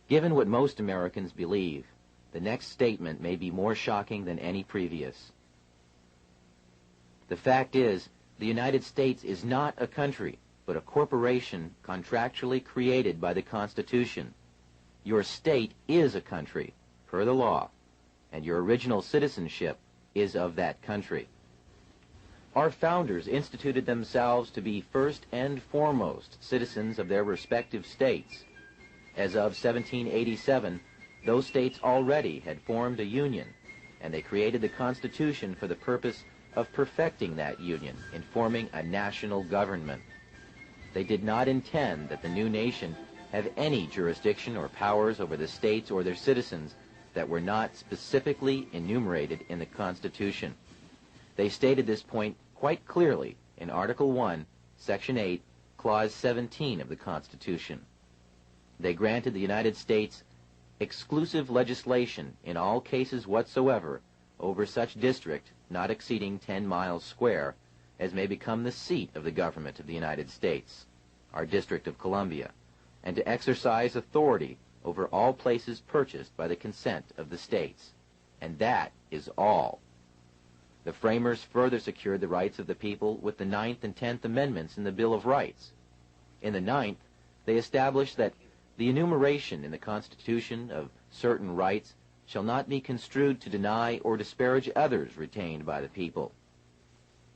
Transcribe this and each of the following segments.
Given what most Americans believe, the next statement may be more shocking than any previous. The fact is, the United States is not a country, but a corporation contractually created by the Constitution. Your state is a country, per the law, and your original citizenship is of that country. Our founders instituted themselves to be first and foremost citizens of their respective states. As of 1787, those states already had formed a union, and they created the Constitution for the purpose of perfecting that union in forming a national government. They did not intend that the new nation have any jurisdiction or powers over the states or their citizens that were not specifically enumerated in the Constitution. They stated this point quite clearly in Article 1, Section 8, Clause 17 of the Constitution. They granted the United States exclusive legislation in all cases whatsoever over such district not exceeding 10 miles square as may become the seat of the government of the United States, our District of Columbia, and to exercise authority over all places purchased by the consent of the states. And that is all. The framers further secured the rights of the people with the 9th and 10th Amendments in the Bill of Rights. In the 9th, they established that the enumeration in the Constitution of certain rights shall not be construed to deny or disparage others retained by the people.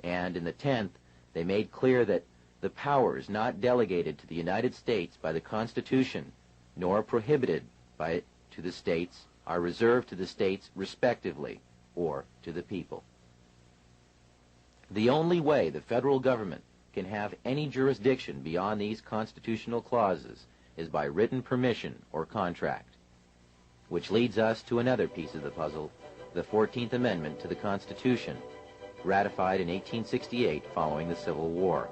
And in the 10th, they made clear that the powers not delegated to the United States by the Constitution, nor prohibited by it to the states, are reserved to the states respectively, or to the people. The only way the federal government can have any jurisdiction beyond these constitutional clauses is by written permission or contract. Which leads us to another piece of the puzzle, the 14th Amendment to the Constitution, ratified in 1868 following the Civil War.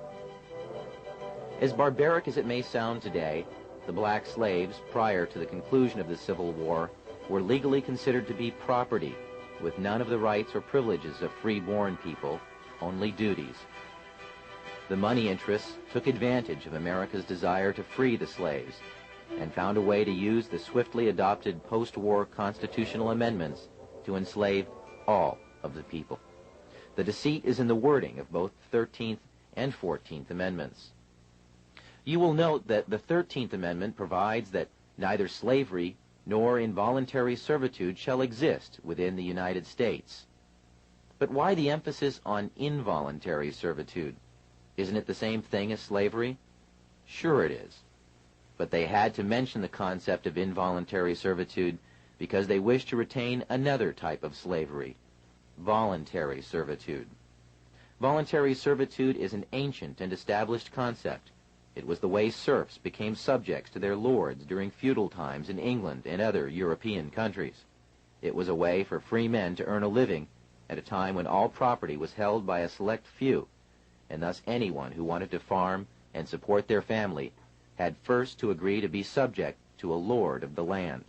As barbaric as it may sound today, the black slaves, prior to the conclusion of the Civil War, were legally considered to be property, with none of the rights or privileges of free-born people, only duties. The money interests took advantage of America's desire to free the slaves and found a way to use the swiftly adopted post-war constitutional amendments to enslave all of the people. The deceit is in the wording of both the 13th and 14th Amendments. You will note that the 13th Amendment provides that neither slavery nor involuntary servitude shall exist within the United States. But why the emphasis on involuntary servitude? Isn't it the same thing as slavery? Sure it is. But they had to mention the concept of involuntary servitude because they wished to retain another type of slavery, voluntary servitude. Voluntary servitude is an ancient and established concept. It was the way serfs became subjects to their lords during feudal times in England and other European countries. It was a way for free men to earn a living at a time when all property was held by a select few, and thus anyone who wanted to farm and support their family had first to agree to be subject to a lord of the land.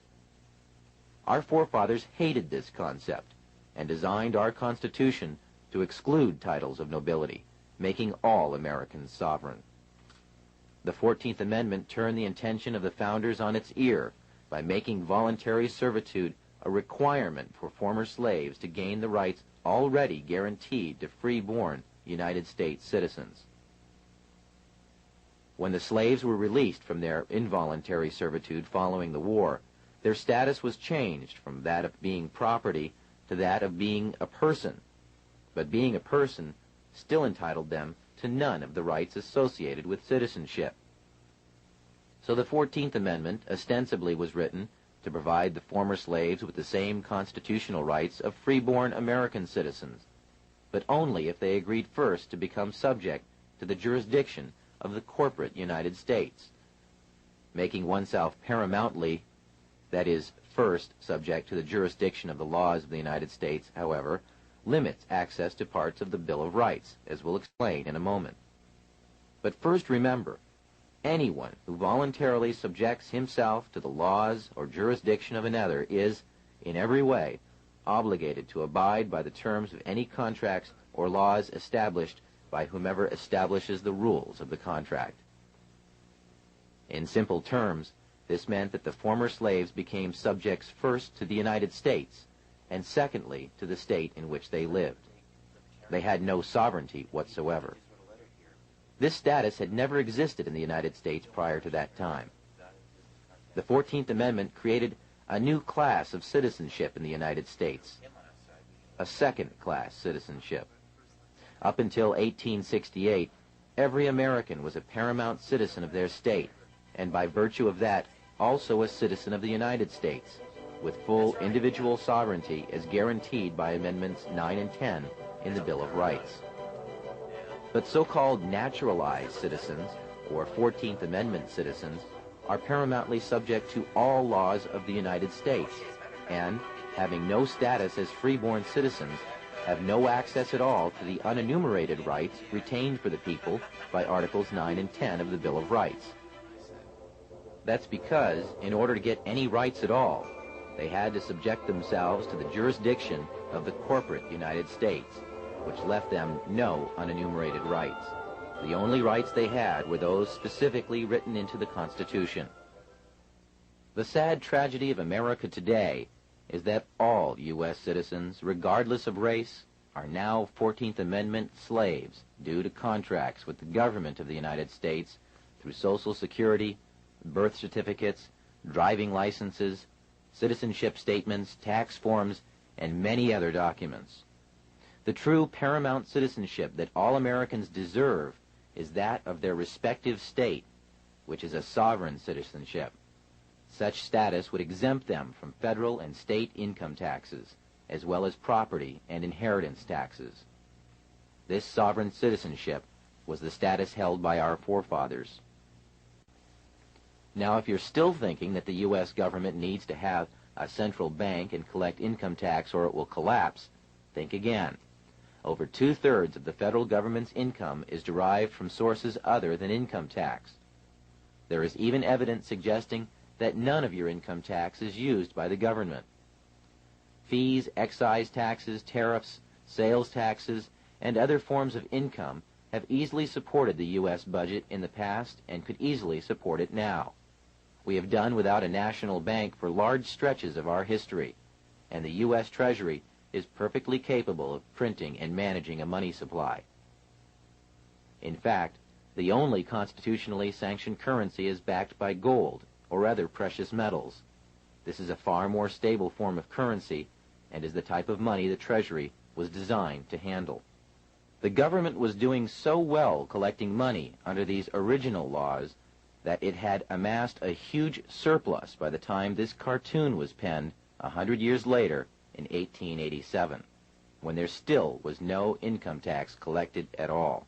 Our forefathers hated this concept and designed our Constitution to exclude titles of nobility, making all Americans sovereign. The 14th Amendment turned the intention of the founders on its ear by making voluntary servitude a requirement for former slaves to gain the rights already guaranteed to free-born United States citizens. When the slaves were released from their involuntary servitude following the war, their status was changed from that of being property to that of being a person. But being a person still entitled them to none of the rights associated with citizenship. So the 14th Amendment ostensibly was written to provide the former slaves with the same constitutional rights of free-born American citizens, but only if they agreed first to become subject to the jurisdiction of the corporate United States. Making oneself paramountly, that is, first subject to the jurisdiction of the laws of the United States, however, limits access to parts of the Bill of Rights, as we'll explain in a moment. But first remember, anyone who voluntarily subjects himself to the laws or jurisdiction of another is, in every way, obligated to abide by the terms of any contracts or laws established by whomever establishes the rules of the contract. In simple terms, This meant that the former slaves became subjects first to the United States, and secondly to the state in which they lived. They had no sovereignty whatsoever. This status had never existed in the United States prior to that time. The 14th Amendment created a new class of citizenship in the United States, a second-class citizenship. Up until 1868, every American was a paramount citizen of their state, and by virtue of that, also a citizen of the United States, with full individual sovereignty as guaranteed by Amendments 9 and 10 in the Bill of Rights. But so-called naturalized citizens, or 14th Amendment citizens, are paramountly subject to all laws of the United States, and, having no status as freeborn citizens, have no access at all to the unenumerated rights retained for the people by Articles 9 and 10 of the Bill of Rights. That's because, in order to get any rights at all, they had to subject themselves to the jurisdiction of the corporate United States, which left them no unenumerated rights. The only rights they had were those specifically written into the Constitution. The sad tragedy of America today is that all U.S. citizens, regardless of race, are now 14th Amendment slaves due to contracts with the government of the United States through Social Security, birth certificates, driving licenses, citizenship statements, tax forms, and many other documents. The true paramount citizenship that all Americans deserve is that of their respective state, which is a sovereign citizenship. Such status would exempt them from federal and state income taxes, as well as property and inheritance taxes. This sovereign citizenship was the status held by our forefathers. Now, if you're still thinking that the U.S. government needs to have a central bank and collect income tax or it will collapse, think again. Over 2/3 of the federal government's income is derived from sources other than income tax. There is even evidence suggesting that none of your income tax is used by the government. Fees, excise taxes, tariffs, sales taxes, and other forms of income have easily supported the U.S. budget in the past and could easily support it now. We have done without a national bank for large stretches of our history, and the U.S. Treasury is perfectly capable of printing and managing a money supply. In fact, the only constitutionally sanctioned currency is backed by gold or other precious metals. This is a far more stable form of currency and is the type of money the Treasury was designed to handle. The government was doing so well collecting money under these original laws that it had amassed a huge surplus by the time this cartoon was penned 100 years later in 1887, when there still was no income tax collected at all.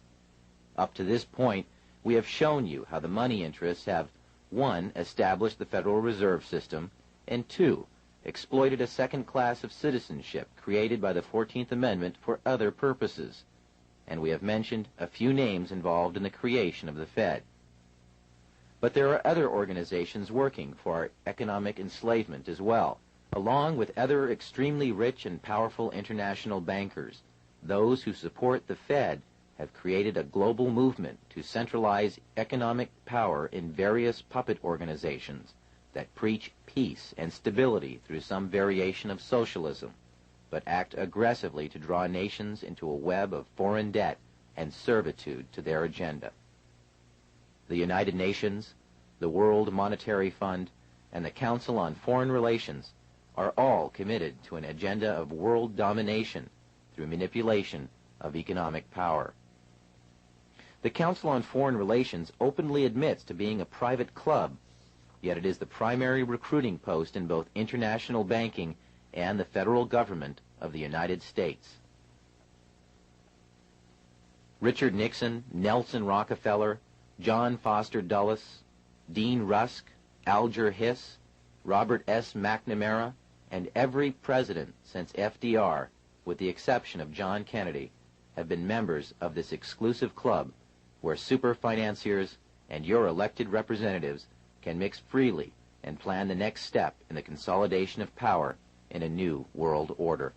Up to this point, we have shown you how the money interests have 1. Established the Federal Reserve System, and 2. Exploited a second class of citizenship created by the 14th Amendment for other purposes, and we have mentioned a few names involved in the creation of the Fed. But there are other organizations working for our economic enslavement as well, along with other extremely rich and powerful international bankers. Those who support the Fed have created a global movement to centralize economic power in various puppet organizations that preach peace and stability through some variation of socialism, but act aggressively to draw nations into a web of foreign debt and servitude to their agenda. The United Nations, the World Monetary Fund, and the Council on Foreign Relations are all committed to an agenda of world domination through manipulation of economic power. The Council on Foreign Relations openly admits to being a private club, yet it is the primary recruiting post in both international banking and the federal government of the United States. Richard Nixon, Nelson Rockefeller, John Foster Dulles, Dean Rusk, Alger Hiss, Robert S. McNamara, and every president since FDR, with the exception of John Kennedy, have been members of this exclusive club where super financiers and your elected representatives can mix freely and plan the next step in the consolidation of power in a new world order.